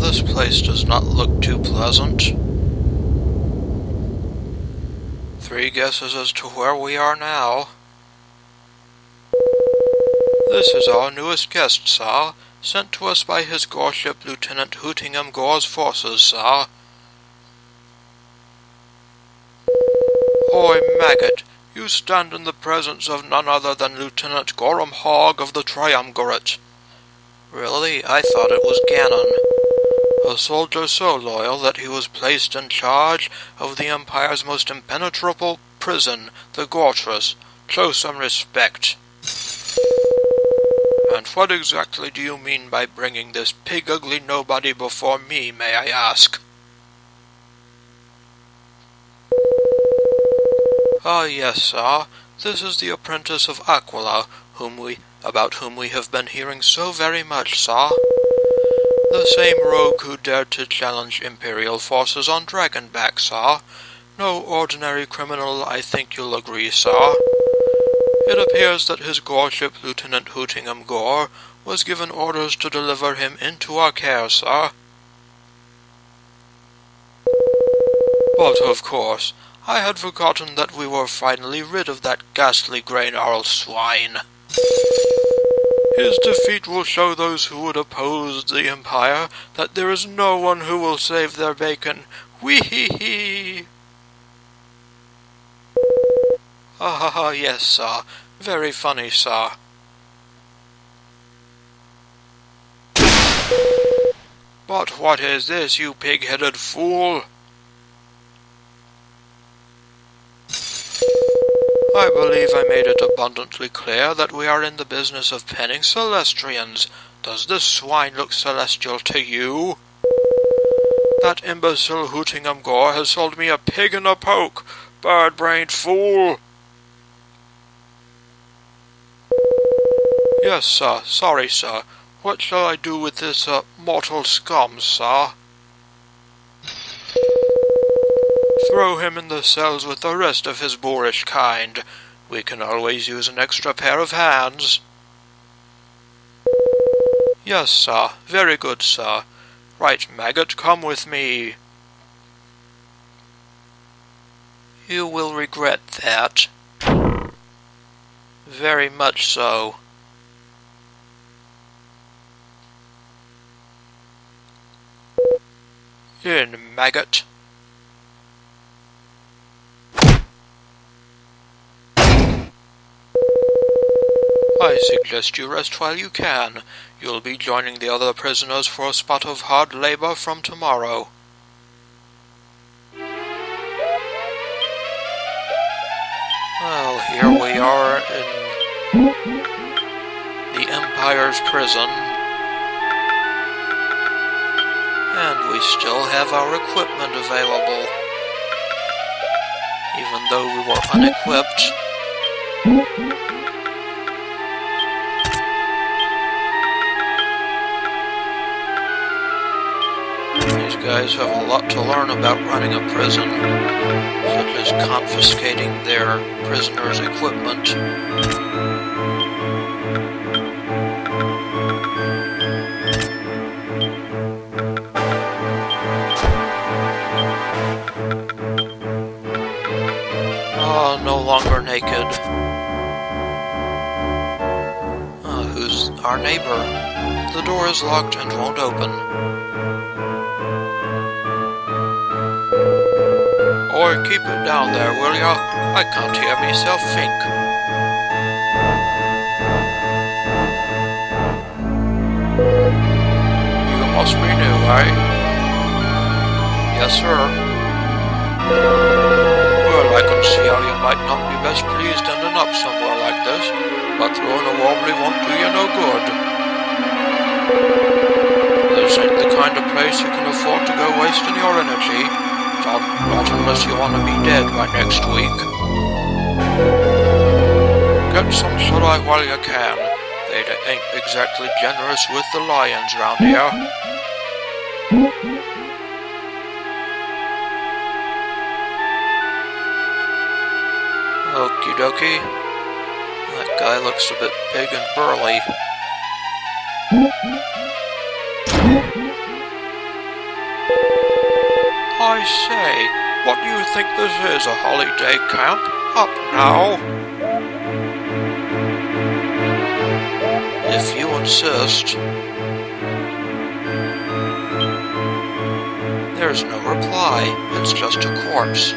this place does not look too pleasant. 3 guesses as to where we are now. This is our newest guest, sir, sent to us by his Goreship Lieutenant Hootingham-Gore's forces, sir. Oi, maggot, you stand in the presence of none other than Lieutenant Goreham-Hogg of the Triumvirate. Really? I thought it was Ganon. A soldier so loyal that he was placed in charge of the Empire's most impenetrable prison, the Gortress. Show some respect. And what exactly do you mean by bringing this pig-ugly nobody before me, may I ask? Ah, yes, sir. This is the apprentice of Aquila, about whom we have been hearing so very much, sir. The same rogue who dared to challenge Imperial forces on Dragonback, sir. No ordinary criminal, I think you'll agree, sir. It appears that his Goreship Lieutenant Hootingham-Gore was given orders to deliver him into our care, sir. But, of course, I had forgotten that we were finally rid of that ghastly Greygnarl swine. His defeat will show those who would oppose the Empire that there is no one who will save their bacon. Wee-hee-hee! Ha ha ha, yes, sir. Very funny, sir. But what is this, you pig-headed fool? I believe I made it abundantly clear that we are in the business of penning Celestrians. Does this swine look celestial to you? That imbecile Hootingham-Gore has sold me a pig in a poke, bird-brained fool! Yes, sir. Sorry, sir. What shall I do with this, mortal scum, sir? Throw him in the cells with the rest of his boorish kind. We can always use an extra pair of hands. Yes, sir. Very good, sir. Right, maggot, come with me. You will regret that. Very much so. In, maggot. I suggest you rest while you can. You'll be joining the other prisoners for a spot of hard labor from tomorrow. Well, here we are in the Empire's prison. And we still have our equipment available. Even though we were unequipped. These guys have a lot to learn about running a prison, such as confiscating their prisoners' equipment. No longer naked. Who's our neighbor? The door is locked and won't open. Oi, keep it down there, will ya? I can't hear myself think. You must be new, eh? Yes, sir. Well, I can see how you might not be best pleased ending up somewhere like this, but throwing a wobbly won't do you no good. This ain't the kind of place you can afford to go wasting your energy, not unless you want to be dead by next week. Get some shut-eye while you can. They ain't exactly generous with the lions round here. Okie dokie. That guy looks a bit big and burly. I say, what do you think this is, a holiday camp? Up now! If you insist. There's no reply, it's just a corpse.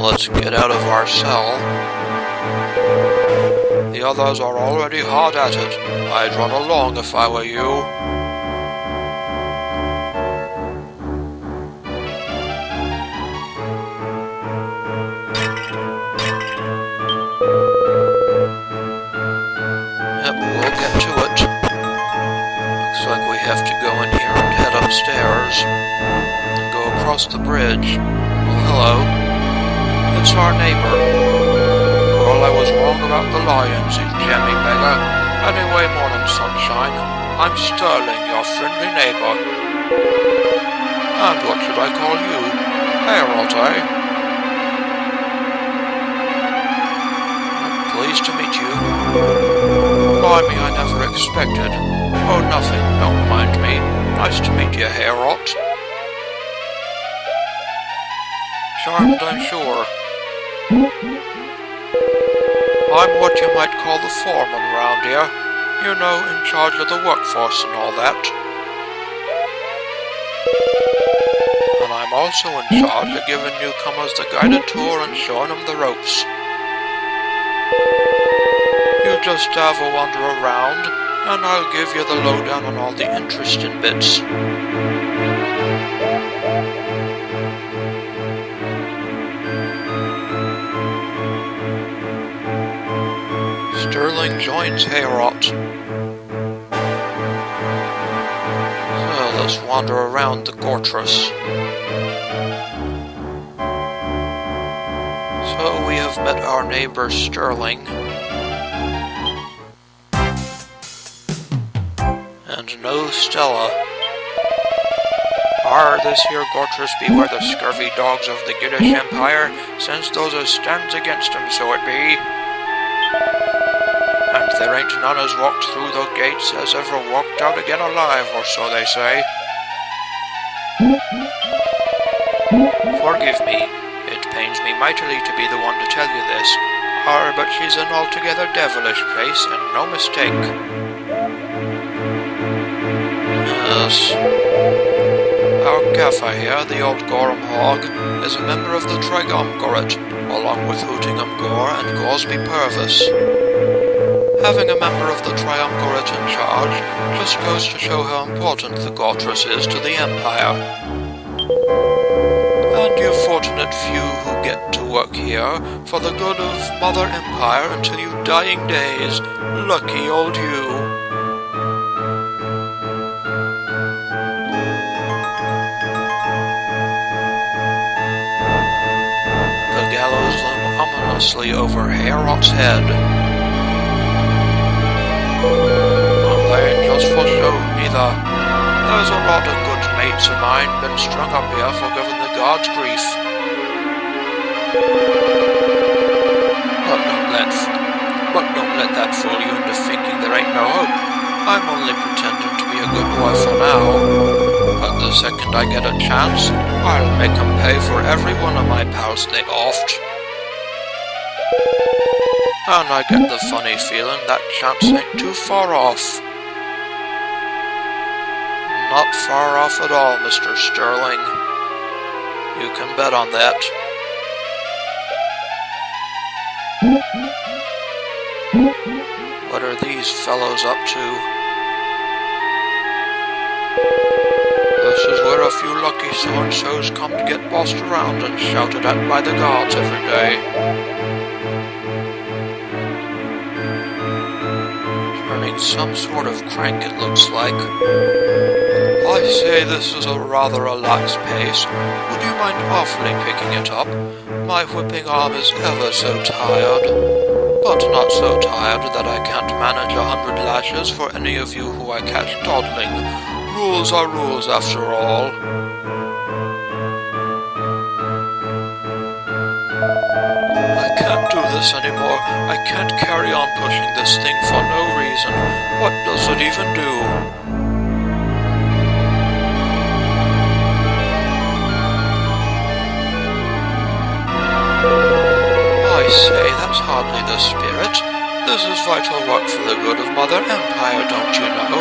Let's get out of our cell. The others are already hard at it. I'd run along if I were you. Yep, we'll get to it. Looks like we have to go in here and head upstairs. And go across the bridge. Well, hello. It's our neighbor. Well, I was wrong about the lions, you jammy beggar. Anyway, morning, sunshine. I'm Sterling, your friendly neighbor. And what should I call you? Heorot, eh? Pleased to meet you. Blimey, I never expected. Oh, nothing, don't mind me. Nice to meet you, Heorot. Charmed, I'm sure. I'm what you might call the foreman round here. You know, in charge of the workforce and all that. And I'm also in charge of giving newcomers the guided tour and showing them the ropes. You just have a wander around, and I'll give you the lowdown on all the interesting bits. Sterling joins Heorot. So let's wander around the Gortress. So we have met our neighbor Sterling. And no Stella. This here Gortress be where the scurvy dogs of the Giddish Empire sends those as stands against him, so it be. And there ain't none as walked through the gates as ever walked out again alive, or so they say. Forgive me, it pains me mightily to be the one to tell you this, but she's an altogether devilish place, and no mistake. Yes. Our gaffer here, the old Goreham-Hogg, is a member of the Triumvirate, along with Hootingham-Gore and Goresby Purvis. Having a member of the Triumvirate in charge just goes to show how important the Gortress is to the Empire. And you fortunate few who get to work here for the good of Mother Empire until your dying days. Lucky old you. The gallows loom ominously over Heorot's head. They ain't just for show, neither. There's a lot of good mates of mine been strung up here for giving the gods grief. But don't let that fool you into thinking there ain't no hope. I'm only pretending to be a good boy for now. But the second I get a chance, I'll make 'em pay for every one of my pals they offed. And I get the funny feeling that chance ain't too far off. Not far off at all, Mr. Sterling. You can bet on that. What are these fellows up to? This is where a few lucky so-and-sos come to get bossed around and shouted at by the gods every day. Turning some sort of crank, it looks like. I say this is a rather relaxed pace. Would you mind awfully picking it up? My whipping arm is ever so tired. But not so tired that I can't manage 100 lashes for any of you who I catch dawdling. Rules are rules after all. I can't do this anymore. I can't carry on pushing this thing for no reason. What does it even do? I say, that's hardly the spirit. This is vital work for the good of Mother Empire, don't you know?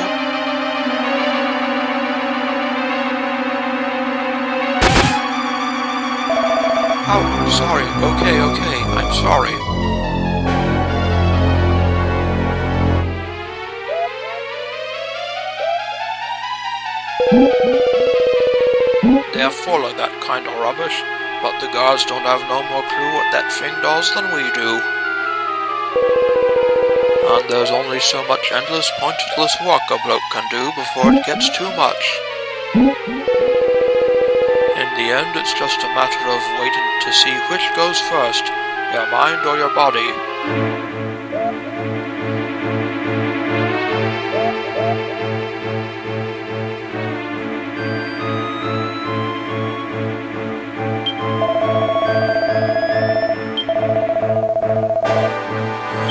Oh, sorry. Okay, I'm sorry. They're full of that kind of rubbish, but the guards don't have no more clue what that thing does than we do. And there's only so much endless, pointless work a bloke can do before it gets too much. In the end, it's just a matter of waiting to see which goes first, your mind or your body.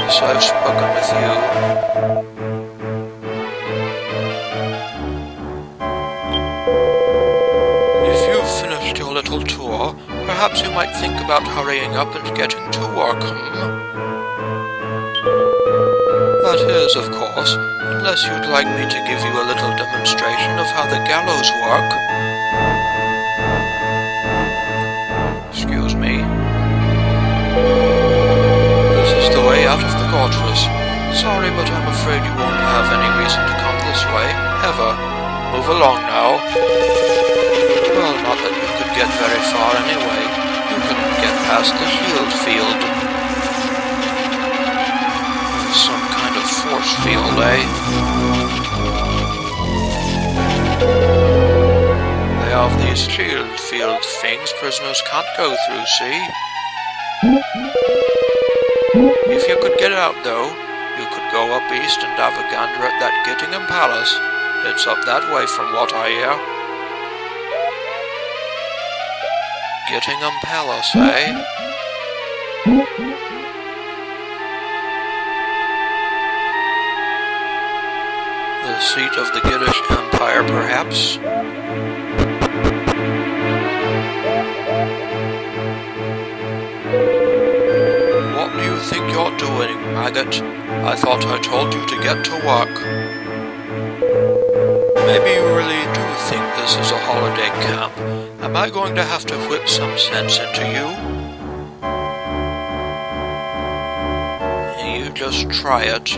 So I've spoken with you. If you've finished your little tour, perhaps you might think about hurrying up and getting to work, That is, of course, unless you'd like me to give you a little demonstration of how the gallows work. Excuse me. The way out of the Gortress. Sorry, but I'm afraid you won't have any reason to come this way, ever. Move along now. Well, not that you could get very far anyway. You couldn't get past the shield field. Some kind of force field, eh? They have these shield field things prisoners can't go through, see? If you could get out, though, you could go up east and have a gander at that Gittingham Palace. It's up that way from what I hear. Gittingham Palace, eh? The seat of the Gittish Empire, perhaps? What do you think you're doing, maggot? I thought I told you to get to work. Maybe you really do think this is a holiday camp. Am I going to have to whip some sense into you? You just try it.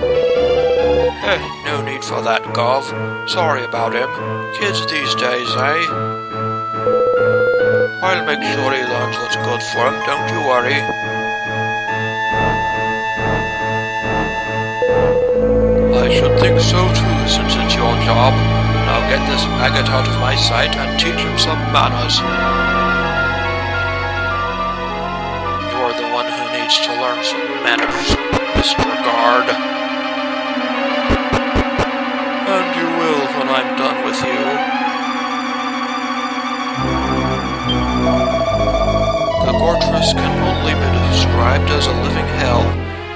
No need for that, Gov. Sorry about him. Kids these days, eh? I'll make sure he learns what's good for him, don't you worry. I should think so too, since it's your job. Now get this maggot out of my sight and teach him some manners. You're the one who needs to learn some manners, Mr. Guard. And you will when I'm done with you. The Gortress can only be described as a living hell.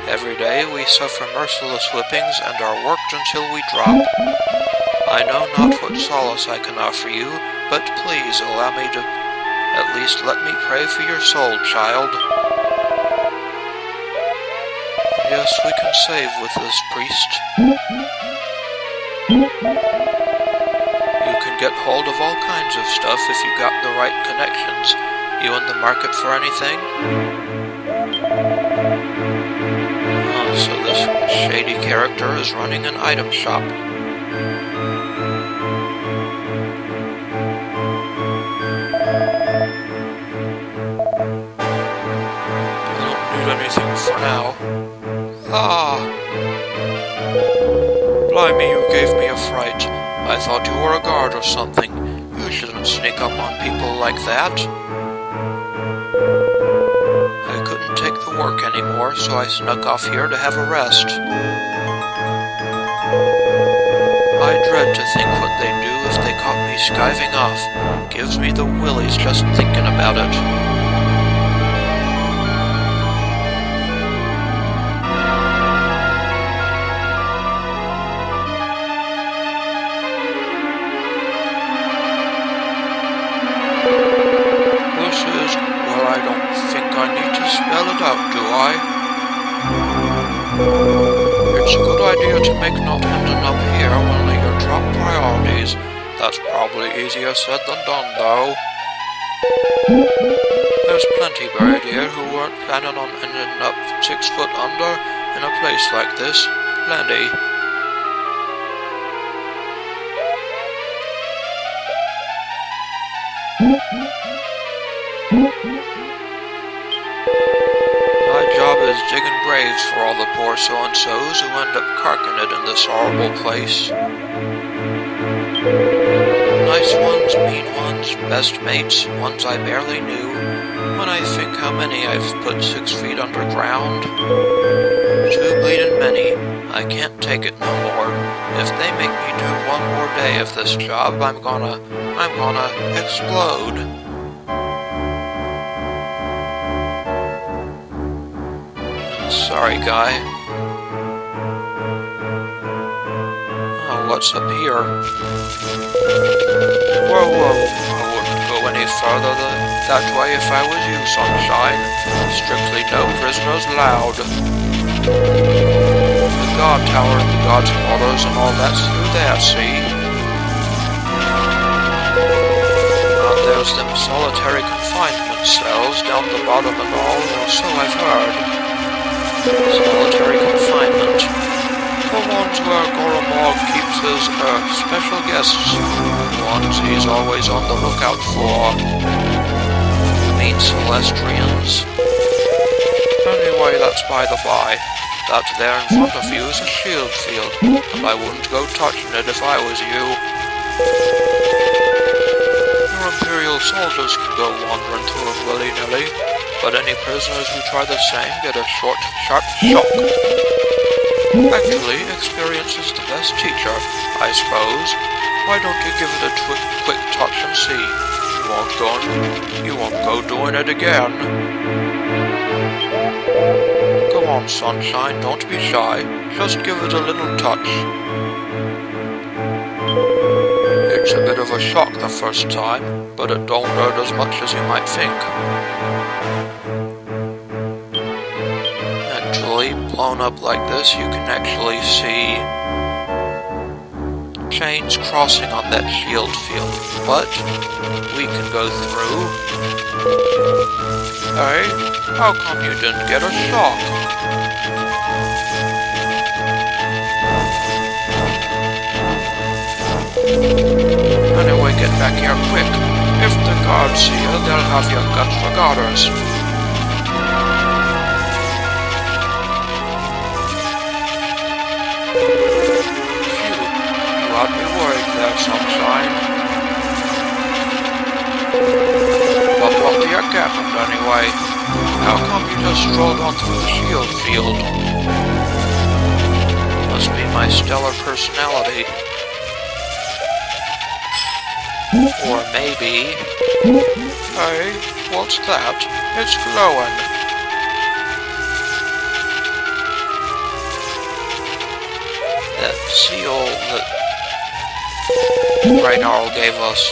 Every day we suffer merciless whippings and are worked until we drop. I know not what solace I can offer you, but please allow me to at least let me pray for your soul, child. Yes, we can save with this priest. You can get hold of all kinds of stuff if you got the right connections. You in the market for anything? So this shady character is running an item shop. I don't need anything for now. Blimey, you gave me a fright. I thought you were a guard or something. You shouldn't sneak up on people like that. I couldn't take the work anymore, so I snuck off here to have a rest. I dread to think what they'd do if they caught me skiving off. Gives me the willies just thinking about it. This is, well, I don't think I need to spell it out, do I? It's a good idea to make not ending up here one of your top priorities. That's probably easier said than done, though. There's plenty buried here who weren't planning on ending up 6 foot under in a place like this. Plenty. My job is digging graves for all the poor so-and-sos who end up carking it in this horrible place. Nice ones, mean ones, best mates, ones I barely knew. When I think how many I've put 6 feet underground. Too bleeding many. I can't take it no more. If they make me do one more day of this job, I'm gonna explode. Sorry, guy. Oh, what's up here? Whoa, whoa. I wouldn't go any further that way if I was you, Sunshine. Strictly no prisoners allowed. The guard tower and the guard's quarters and all that's through there, see? And there's them solitary confinement cells down the bottom and all, or so I've heard. Solitary confinement. The ones where Goreham-Hogg keeps his, special guests. The ones he's always on the lookout for. You mean Celestrians? Anyway, that's by the by. That there in front of you is a shield field, and I wouldn't go touching it if I was you. Your Imperial soldiers can go wandering through it willy-nilly, but any prisoners who try the same get a short, sharp shock. Actually, experience is the best teacher, I suppose. Why don't you give it a quick touch and see? You won't go doing it again. Go on, Sunshine, don't be shy. Just give it a little touch. It's a bit of a shock the first time, but it don't hurt as much as you might think. Actually, blown up like this, you can actually see chains crossing on that shield field, but we can go through. Hey, how come you didn't get a shock? Anyway, get back here quick. If the guards see you, they'll have your guts for garters. Phew, you had me worried there, Sunshine. But what the heck happened anyway? How come you just strolled on through the shield field? Must be my stellar personality. Or maybe... Hey, what's that? It's glowing. That seal that Greygnarl gave us.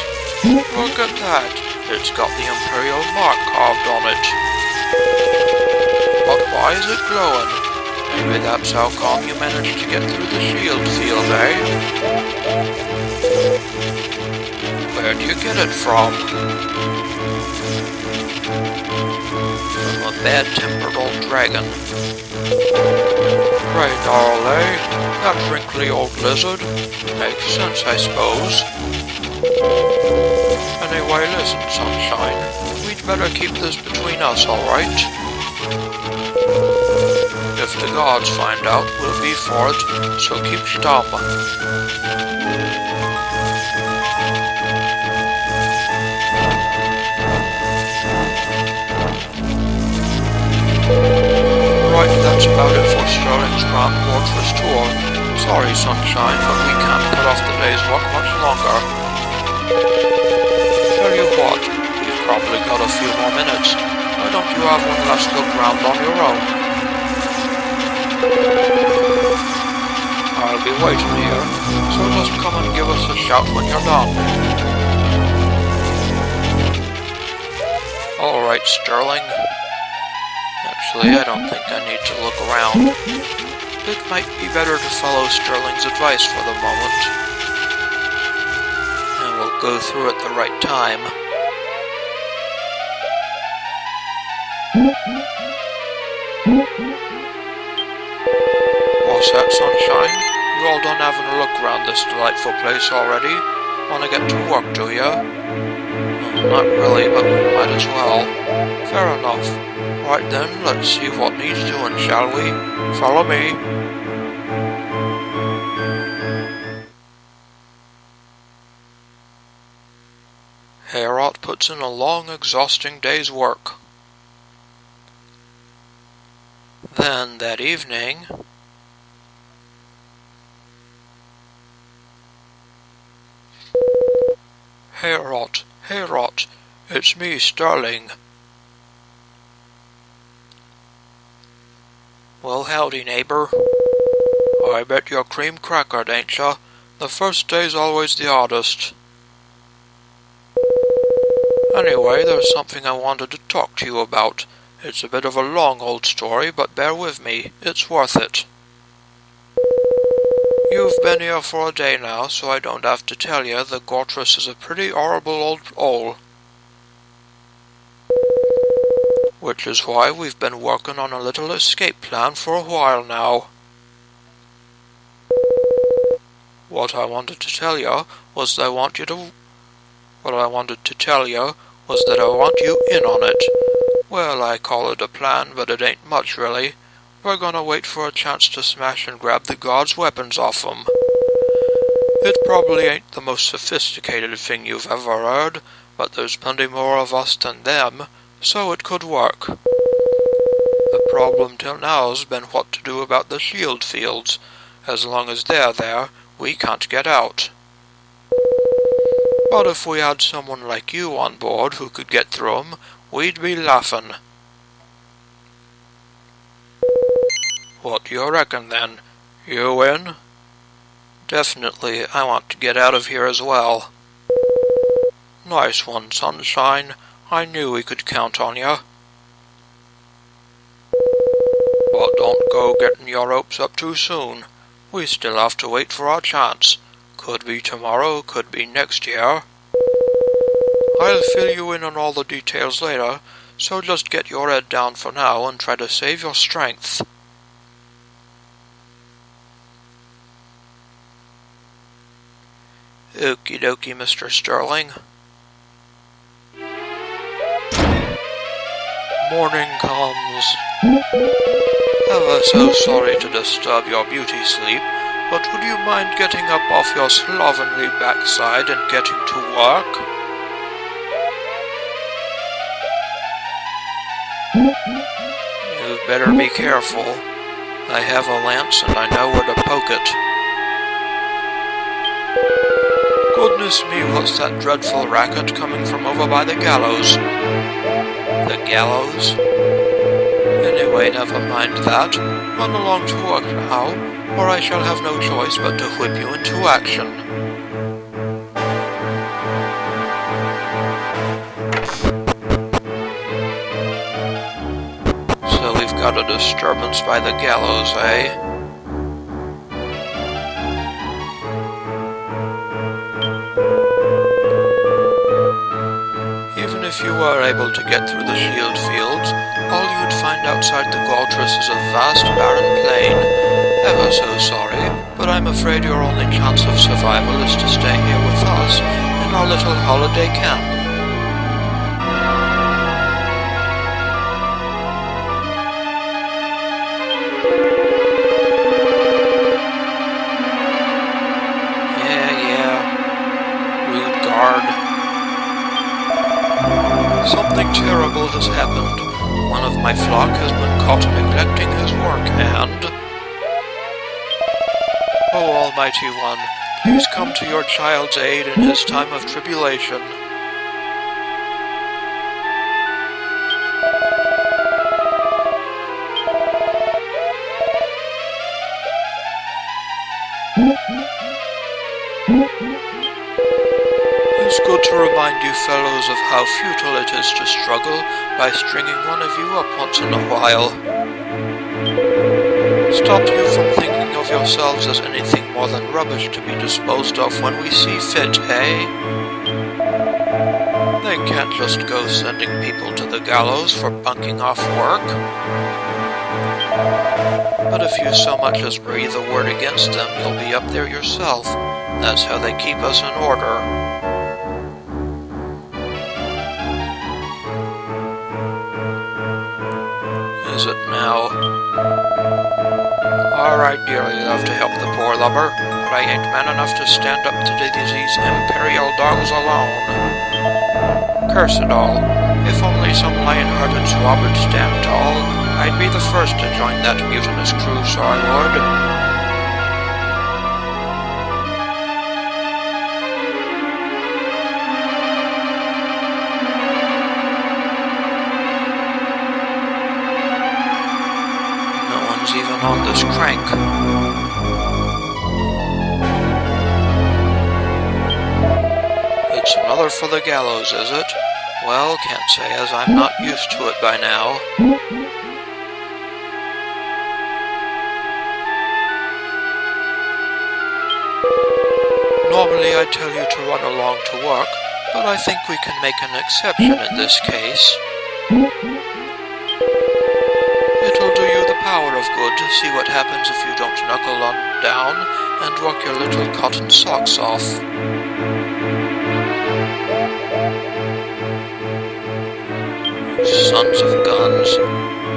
Look at that. It's got the Imperial mark carved on it. But why is it glowing? Maybe that's how come you managed to get through the shield field, eh? Where'd you get it from? From a bad-tempered old dragon. Greygnarl, eh? That wrinkly old lizard. Makes sense, I suppose. Anyway, listen, Sunshine. We'd better keep this between us, alright? If the guards find out, we'll be for it, so keep stum. Right, that's about it for Sterling's Grand Gortress tour. Sorry, Sunshine, but we can't put off the day's work much longer. Tell you what, you've probably got a few more minutes. Why don't you have one last look round on your own? I'll be waiting here, so just come and give us a shout when you're done. Alright, Sterling. Actually, I don't think I need to look around. It might be better to follow Sterling's advice for the moment. And we'll go through at the right time. What's that, Sunshine? You all done having a look around this delightful place already? Wanna get to work, do ya? Not really, but we might as well. Fair enough. Right then, let's see what needs doing, shall we? Follow me. Heorot puts in a long, exhausting day's work. Then, that evening... Heorot, Heorot, it's me, Sterling. Well, howdy, neighbor. I bet you're cream crackered, ain't ya? The first day's always the hardest. Anyway, there's something I wanted to talk to you about. It's a bit of a long old story, but bear with me. It's worth it. You've been here for a day now, so I don't have to tell you that Gortress is a pretty horrible old owl. Which is why we've been working on a little escape plan for a while now. What I wanted to tell you was that I want you in on it. Well, I call it a plan, but it ain't much really. We're gonna wait for a chance to smash and grab the guards' weapons off 'em. It probably ain't the most sophisticated thing you've ever heard, but there's plenty more of us than them, so it could work. The problem till now's been what to do about the shield fields. As long as they're there, we can't get out. But if we had someone like you on board who could get through 'em, we'd be laughing. What do you reckon, then? You in? Definitely, I want to get out of here as well. Nice one, Sunshine. I knew we could count on you. But don't go getting your hopes up too soon. We still have to wait for our chance. Could be tomorrow, could be next year. I'll fill you in on all the details later, so just get your head down for now and try to save your strength. Okie dokie, Mr. Sterling. Morning comes. Ever so sorry to disturb your beauty sleep, but would you mind getting up off your slovenly backside and getting to work? You'd better be careful. I have a lance and I know where to poke it. Goodness me, what's that dreadful racket coming from over by the gallows? The gallows? Anyway, never mind that. Run along to work now, or I shall have no choice but to whip you into action. So we've got a disturbance by the gallows, eh? If you were able to get through the shield fields, all you'd find outside the Gortress is a vast barren plain. Ever so sorry, but I'm afraid your only chance of survival is to stay here with us in our little holiday camp. Yeah, rude guard. Something terrible has happened. One of my flock has been caught neglecting his work, and... Oh, Almighty One, please come to your child's aid in his time of tribulation. is good to remind you fellows of how futile it is to struggle by stringing one of you up once in a while. Stop you from thinking of yourselves as anything more than rubbish to be disposed of when we see fit, eh? They can't just go sending people to the gallows for bunking off work. But if you so much as breathe a word against them, you'll be up there yourself. That's how they keep us in order. Is it now? Alright, dearly love to help the poor lubber, but I ain't man enough to stand up to these imperial dogs alone. Curse it all. If only some lion-hearted swab would stand tall, I'd be the first to join that mutinous crew, so I would. No one's even on this crank. It's another for the gallows, is it? Well, can't say as I'm not used to it by now. Normally I tell you to run along to work, but I think we can make an exception in this case. It'll do you the power of good to see what happens if you don't knuckle on down and work your little cotton socks off. Sons of guns.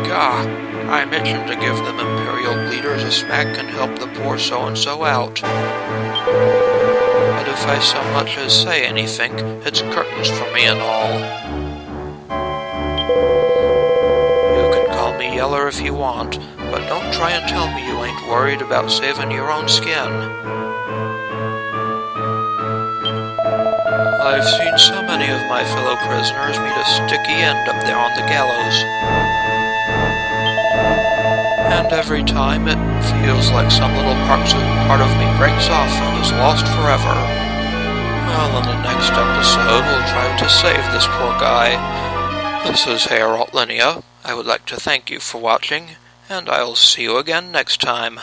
Gah, I'm itching to give them imperial bleeders a smack and help the poor so-and-so out. But if I so much as say anything, it's curtains for me and all. You can call me Yeller if you want, but don't try and tell me you ain't worried about saving your own skin. I've seen so many of my fellow prisoners meet a sticky end up there on the gallows. And every time it feels like some little part of me breaks off and is lost forever. Well, in the next episode, we'll try to save this poor guy. This is Heorot. I would like to thank you for watching, and I'll see you again next time.